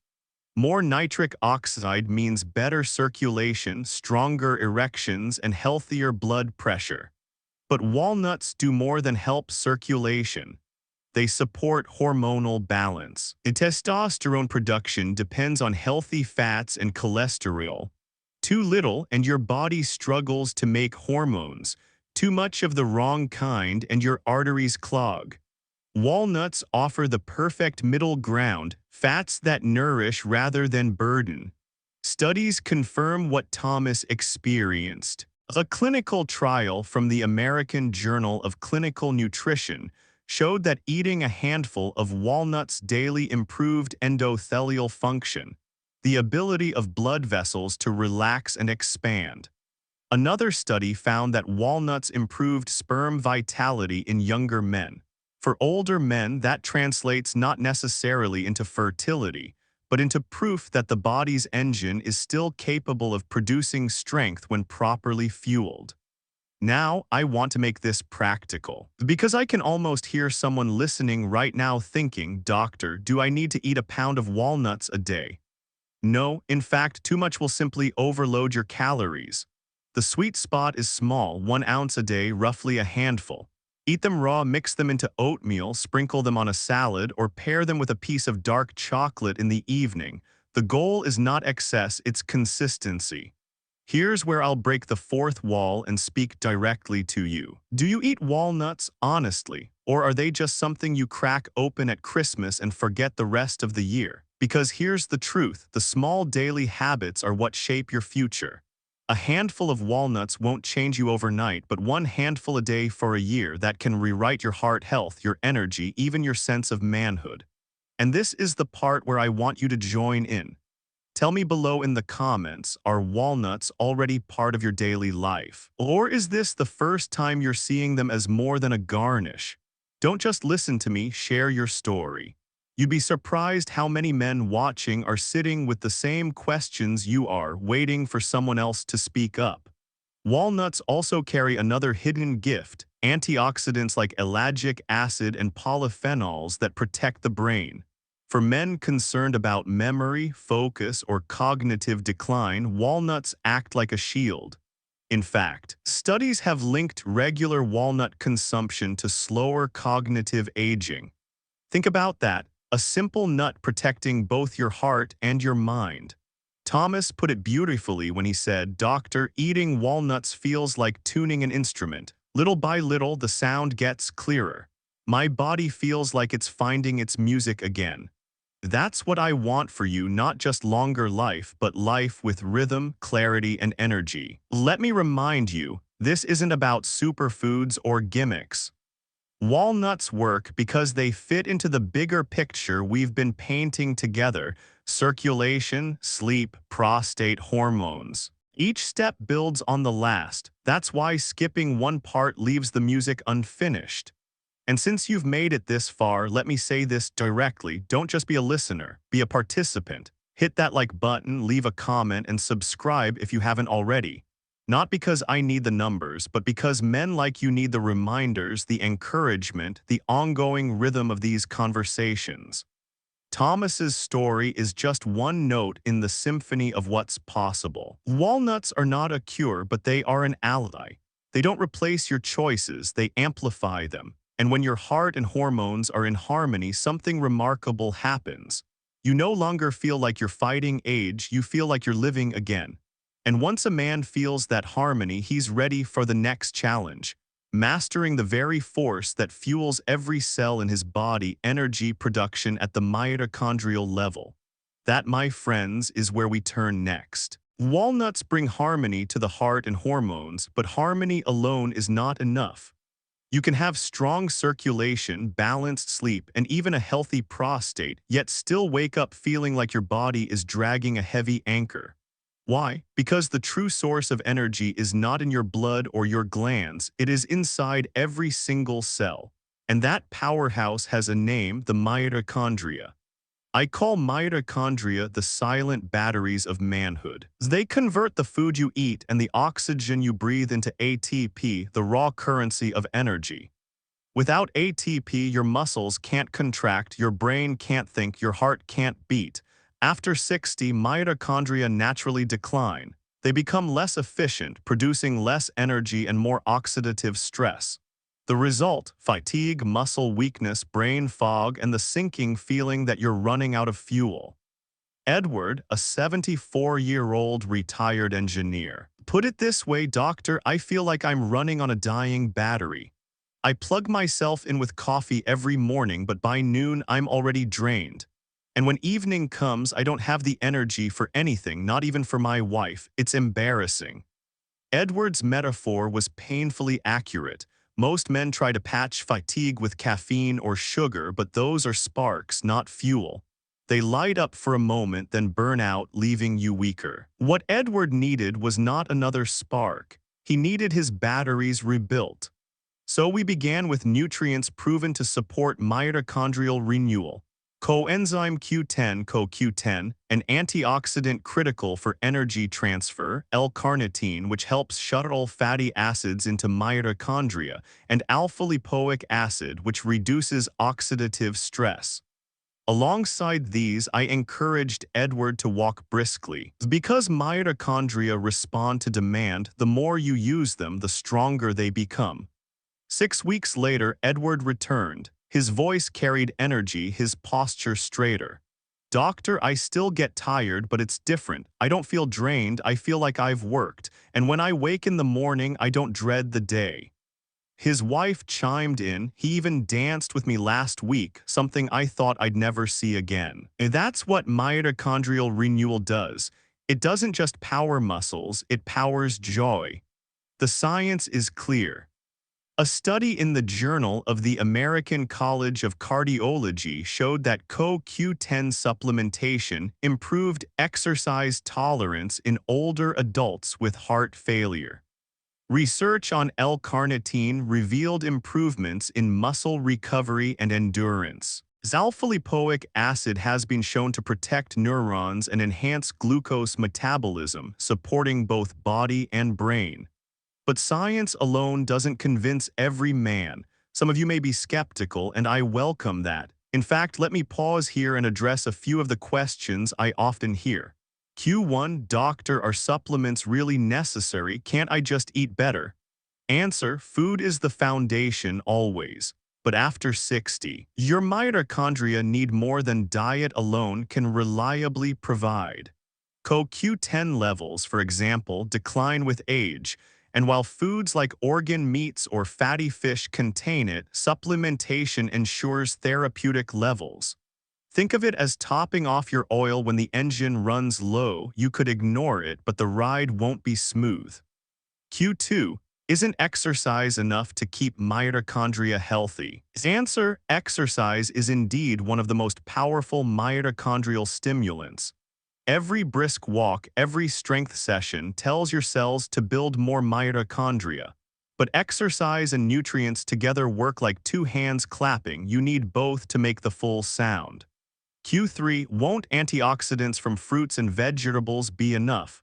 More nitric oxide means better circulation, stronger erections, and healthier blood pressure. But walnuts do more than help circulation. They support hormonal balance. The testosterone production depends on healthy fats and cholesterol. Too little and your body struggles to make hormones. Too much of the wrong kind and your arteries clog. Walnuts offer the perfect middle ground, fats that nourish rather than burden. Studies confirm what Thomas experienced. A clinical trial from the American Journal of Clinical Nutrition showed that eating a handful of walnuts daily improved endothelial function, the ability of blood vessels to relax and expand. Another study found that walnuts improved sperm vitality in younger men. For older men, that translates not necessarily into fertility, but into proof that the body's engine is still capable of producing strength when properly fueled. Now, I want to make this practical, because I can almost hear someone listening right now thinking, Doctor, do I need to eat a pound of walnuts a day? No, in fact, too much will simply overload your calories. The sweet spot is small, 1 ounce a day, roughly a handful. Eat them raw, mix them into oatmeal, sprinkle them on a salad, or pair them with a piece of dark chocolate in the evening. The goal is not excess, it's consistency. Here's where I'll break the fourth wall and speak directly to you. Do you eat walnuts honestly, or are they just something you crack open at Christmas and forget the rest of the year? Because here's the truth, the small daily habits are what shape your future. A handful of walnuts won't change you overnight, but 1 handful a day for a year that can rewrite your heart health, your energy, even your sense of manhood. And this is the part where I want you to join in. Tell me below in the comments, are walnuts already part of your daily life? Or is this the first time you're seeing them as more than a garnish? Don't just listen to me, share your story. You'd be surprised how many men watching are sitting with the same questions you are, waiting for someone else to speak up. Walnuts also carry another hidden gift, antioxidants like ellagic acid and polyphenols that protect the brain. For men concerned about memory, focus, or cognitive decline, walnuts act like a shield. In fact, studies have linked regular walnut consumption to slower cognitive aging. Think about that. A simple nut protecting both your heart and your mind. Thomas put it beautifully when he said, Doctor, eating walnuts feels like tuning an instrument. Little by little, the sound gets clearer. My body feels like it's finding its music again. That's what I want for you, not just longer life, but life with rhythm, clarity, and energy. Let me remind you, this isn't about superfoods or gimmicks. Walnuts work because they fit into the bigger picture we've been painting together: circulation, sleep, prostate, hormones. Each step builds on the last. That's why skipping one part leaves the music unfinished. And since you've made it this far, let me say this directly: don't just be a listener, be a participant. Hit that like button, leave a comment, and subscribe if you haven't already. Not because I need the numbers, but because men like you need the reminders, the encouragement, the ongoing rhythm of these conversations. Thomas's story is just one note in the symphony of what's possible. Walnuts are not a cure, but they are an ally. They don't replace your choices, they amplify them. And when your heart and hormones are in harmony, something remarkable happens. You no longer feel like you're fighting age, you feel like you're living again. And once a man feels that harmony, he's ready for the next challenge, mastering the very force that fuels every cell in his body, energy production at the mitochondrial level. That, my friends, is where we turn next. Walnuts bring harmony to the heart and hormones, but harmony alone is not enough. You can have strong circulation, balanced sleep, and even a healthy prostate, yet still wake up feeling like your body is dragging a heavy anchor. Why? Because the true source of energy is not in your blood or your glands, it is inside every single cell. And that powerhouse has a name, the mitochondria. I call mitochondria the silent batteries of manhood. They convert the food you eat and the oxygen you breathe into ATP, the raw currency of energy. Without ATP, your muscles can't contract, your brain can't think, your heart can't beat. After 60, mitochondria naturally decline. They become less efficient, producing less energy and more oxidative stress. The result: fatigue, muscle weakness, brain fog, and the sinking feeling that you're running out of fuel. Edward, a 74-year-old retired engineer, put it this way: "Doctor, I feel like I'm running on a dying battery. I plug myself in with coffee every morning, but by noon I'm already drained. And when evening comes, I don't have the energy for anything, not even for my wife. It's embarrassing." Edward's metaphor was painfully accurate. Most men try to patch fatigue with caffeine or sugar, but those are sparks, not fuel. They light up for a moment, then burn out, leaving you weaker. What Edward needed was not another spark. He needed his batteries rebuilt. So we began with nutrients proven to support mitochondrial renewal. Coenzyme Q10, CoQ10, an antioxidant critical for energy transfer, L-carnitine, which helps shuttle fatty acids into mitochondria, and alpha-lipoic acid, which reduces oxidative stress. Alongside these, I encouraged Edward to walk briskly. Because mitochondria respond to demand, the more you use them, the stronger they become. 6 weeks later, Edward returned. His voice carried energy, his posture straighter. "Doctor, I still get tired, but it's different. I don't feel drained, I feel like I've worked. And when I wake in the morning, I don't dread the day." His wife chimed in. "He even danced with me last week, something I thought I'd never see again." And that's what mitochondrial renewal does. It doesn't just power muscles, it powers joy. The science is clear. A study in the Journal of the American College of Cardiology showed that CoQ10 supplementation improved exercise tolerance in older adults with heart failure. Research on L-carnitine revealed improvements in muscle recovery and endurance. Alpha-lipoic acid has been shown to protect neurons and enhance glucose metabolism, supporting both body and brain. But science alone doesn't convince every man. Some of you may be skeptical, and I welcome that. In fact, let me pause here and address a few of the questions I often hear. Q1, doctor, are supplements really necessary? Can't I just eat better? Answer: food is the foundation always. But after 60, your mitochondria need more than diet alone can reliably provide. CoQ10 levels, for example, decline with age, and while foods like organ meats or fatty fish contain it, supplementation ensures therapeutic levels. Think of it as topping off your oil when the engine runs low. You could ignore it, but the ride won't be smooth. Q2, isn't exercise enough to keep mitochondria healthy? Answer: exercise is indeed one of the most powerful mitochondrial stimulants. Every brisk walk, every strength session tells your cells to build more mitochondria. But exercise and nutrients together work like two hands clapping. You need both to make the full sound. Q3, won't antioxidants from fruits and vegetables be enough?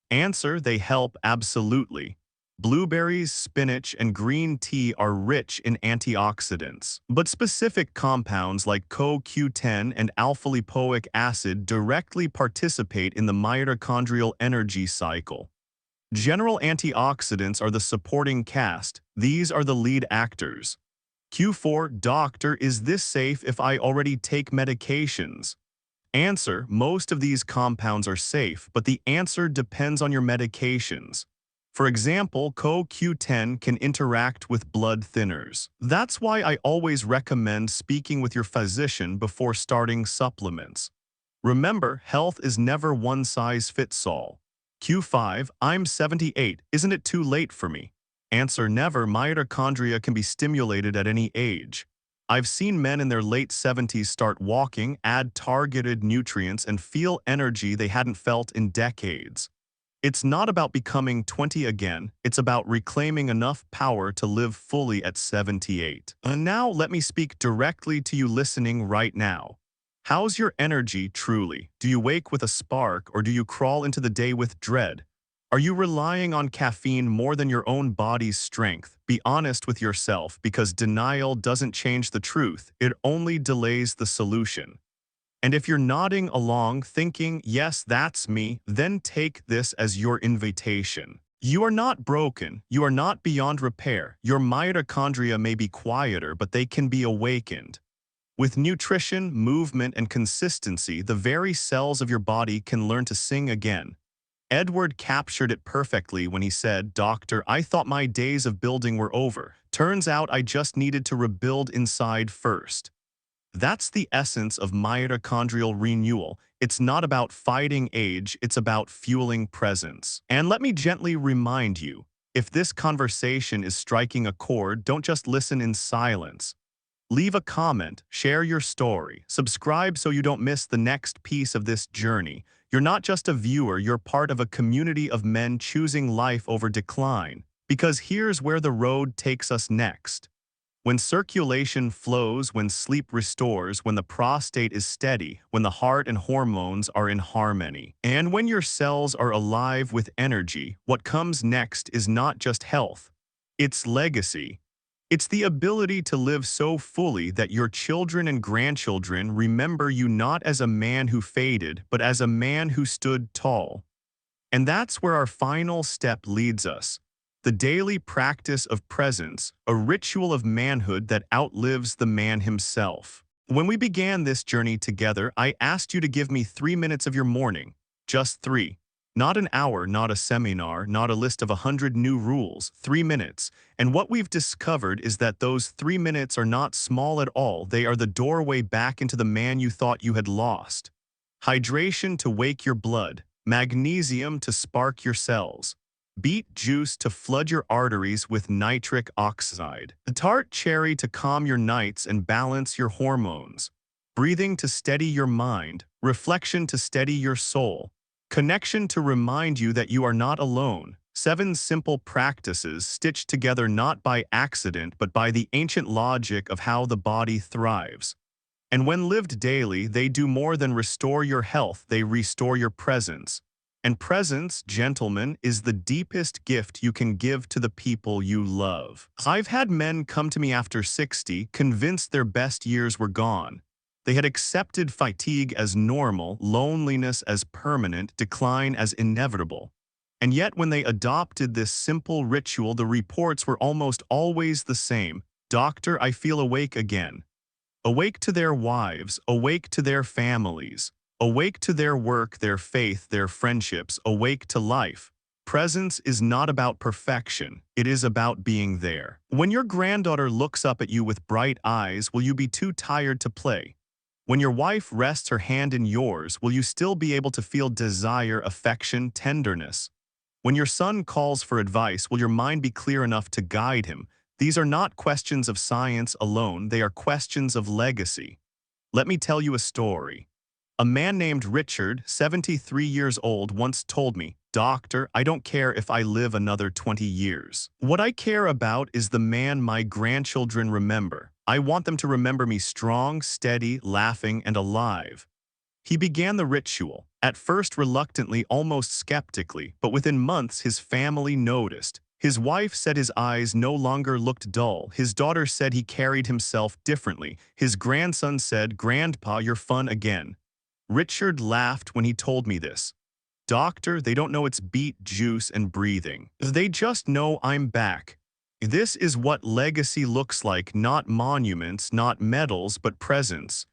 Answer: they help, absolutely. Blueberries, spinach, and green tea are rich in antioxidants. But specific compounds like CoQ10 and alpha-lipoic acid directly participate in the mitochondrial energy cycle. General antioxidants are the supporting cast. These are the lead actors. Q4, doctor, is this safe if I already take medications? Answer: most of these compounds are safe, but the answer depends on your medications. For example, CoQ10 can interact with blood thinners. That's why I always recommend speaking with your physician before starting supplements. Remember, health is never one size fits all. Q5, I'm 78, isn't it too late for me? Answer, never. Mitochondria can be stimulated at any age. I've seen men in their late 70s start walking, add targeted nutrients, and feel energy they hadn't felt in decades. It's not about becoming 20 again, it's about reclaiming enough power to live fully at 78. And now let me speak directly to you listening right now. How's your energy truly? Do you wake with a spark or do you crawl into the day with dread? Are you relying on caffeine more than your own body's strength? Be honest with yourself, because denial doesn't change the truth, it only delays the solution. And if you're nodding along thinking, yes, that's me, then take this as your invitation. You are not broken. You are not beyond repair. Your mitochondria may be quieter, but they can be awakened. With nutrition, movement, and consistency, the very cells of your body can learn to sing again. Edward captured it perfectly when he said, "Doctor, I thought my days of building were over. Turns out I just needed to rebuild inside first." That's the essence of mitochondrial renewal. It's not about fighting age, it's about fueling presence. And let me gently remind you, if this conversation is striking a chord, don't just listen in silence. Leave a comment, share your story, subscribe so you don't miss the next piece of this journey. You're not just a viewer, you're part of a community of men choosing life over decline. Because here's where the road takes us next. When circulation flows, when sleep restores, when the prostate is steady, when the heart and hormones are in harmony, and when your cells are alive with energy, what comes next is not just health, it's legacy. It's the ability to live so fully that your children and grandchildren remember you not as a man who faded, but as a man who stood tall. And that's where our final step leads us. The daily practice of presence, a ritual of manhood that outlives the man himself. When we began this journey together, I asked you to give me 3 minutes of your morning. Just 3. Not an hour, not a seminar, not a list of 100 new rules. 3 minutes. And what we've discovered is that those 3 minutes are not small at all. They are the doorway back into the man you thought you had lost. Hydration to wake your blood. Magnesium to spark your cells. Beet juice to flood your arteries with nitric oxide. A tart cherry to calm your nights and balance your hormones. Breathing to steady your mind. Reflection to steady your soul. Connection to remind you that you are not alone. 7 simple practices stitched together not by accident but by the ancient logic of how the body thrives. And when lived daily, they do more than restore your health, they restore your presence. And presence, gentlemen, is the deepest gift you can give to the people you love. I've had men come to me after 60, convinced their best years were gone. They had accepted fatigue as normal, loneliness as permanent, decline as inevitable. And yet when they adopted this simple ritual, the reports were almost always the same. "Doctor, I feel awake again." Awake to their wives, awake to their families, awake to their work, their faith, their friendships, awake to life. Presence is not about perfection, it is about being there. When your granddaughter looks up at you with bright eyes, will you be too tired to play? When your wife rests her hand in yours, will you still be able to feel desire, affection, tenderness? When your son calls for advice, will your mind be clear enough to guide him? These are not questions of science alone, they are questions of legacy. Let me tell you a story. A man named Richard, 73 years old, once told me, "Doctor, I don't care if I live another 20 years. What I care about is the man my grandchildren remember. I want them to remember me strong, steady, laughing, and alive." He began the ritual, at first reluctantly, almost skeptically, but within months his family noticed. His wife said his eyes no longer looked dull. His daughter said he carried himself differently. His grandson said, "Grandpa, you're fun again." Richard laughed when he told me this. "Doctor, they don't know it's beet juice and breathing. They just know I'm back." This is what legacy looks like, not monuments, not medals, but presence.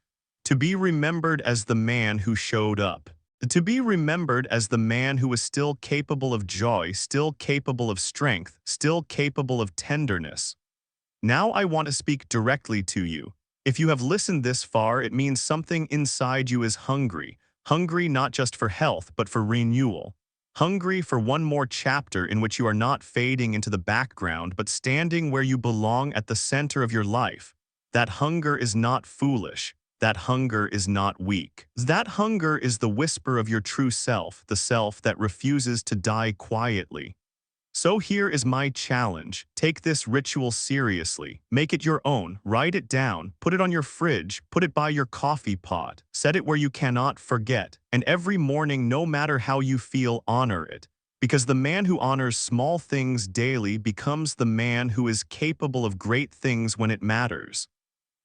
To be remembered as the man who showed up. To be remembered as the man who was still capable of joy, still capable of strength, still capable of tenderness. Now I want to speak directly to you. If you have listened this far, it means something inside you is hungry. Hungry not just for health, but for renewal. Hungry for one more chapter in which you are not fading into the background but standing where you belong at the center of your life. That hunger is not foolish. That hunger is not weak. That hunger is the whisper of your true self, the self that refuses to die quietly. So here is my challenge. Take this ritual seriously. Make it your own. Write it down. Put it on your fridge. Put it by your coffee pot. Set it where you cannot forget. And every morning, no matter how you feel, honor it. Because the man who honors small things daily becomes the man who is capable of great things when it matters.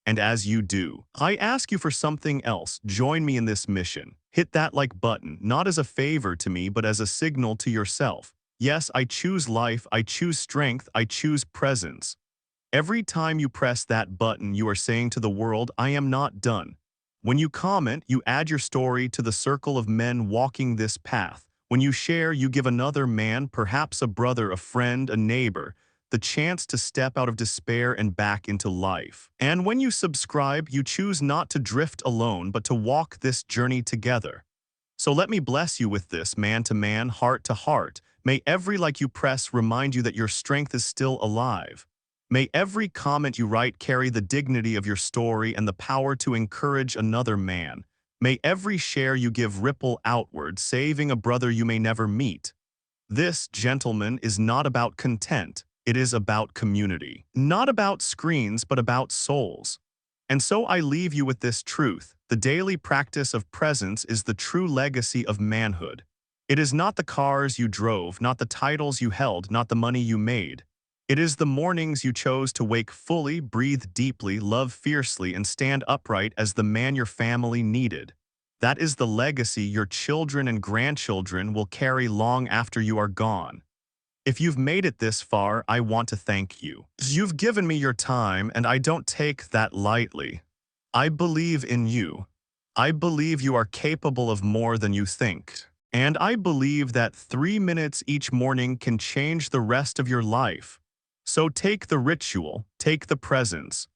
And as you do, I ask you for something else. Join me in this mission. Hit that like button, not as a favor to me, but as a signal to yourself. Yes, I choose life, I choose strength, I choose presence. Every time you press that button, you are saying to the world, I am not done. When you comment, you add your story to the circle of men walking this path. When you share, you give another man, perhaps a brother, a friend, a neighbor, the chance to step out of despair and back into life. And when you subscribe, you choose not to drift alone, but to walk this journey together. So let me bless you with this, man to man, heart to heart. May every like you press remind you that your strength is still alive. May every comment you write carry the dignity of your story and the power to encourage another man. May every share you give ripple outward, saving a brother you may never meet. This, gentlemen, is not about content. It is about community. Not about screens, but about souls. And so I leave you with this truth. The daily practice of presence is the true legacy of manhood. It is not the cars you drove, not the titles you held, not the money you made. It is the mornings you chose to wake fully, breathe deeply, love fiercely, and stand upright as the man your family needed. That is the legacy your children and grandchildren will carry long after you are gone. If you've made it this far, I want to thank you. You've given me your time, and I don't take that lightly. I believe in you. I believe you are capable of more than you think. And I believe that 3 minutes each morning can change the rest of your life. So take the ritual, take the presence,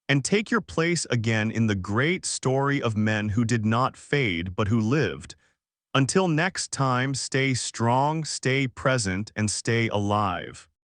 and take your place again in the great story of men who did not fade but who lived. Until next time, stay strong, stay present, and stay alive.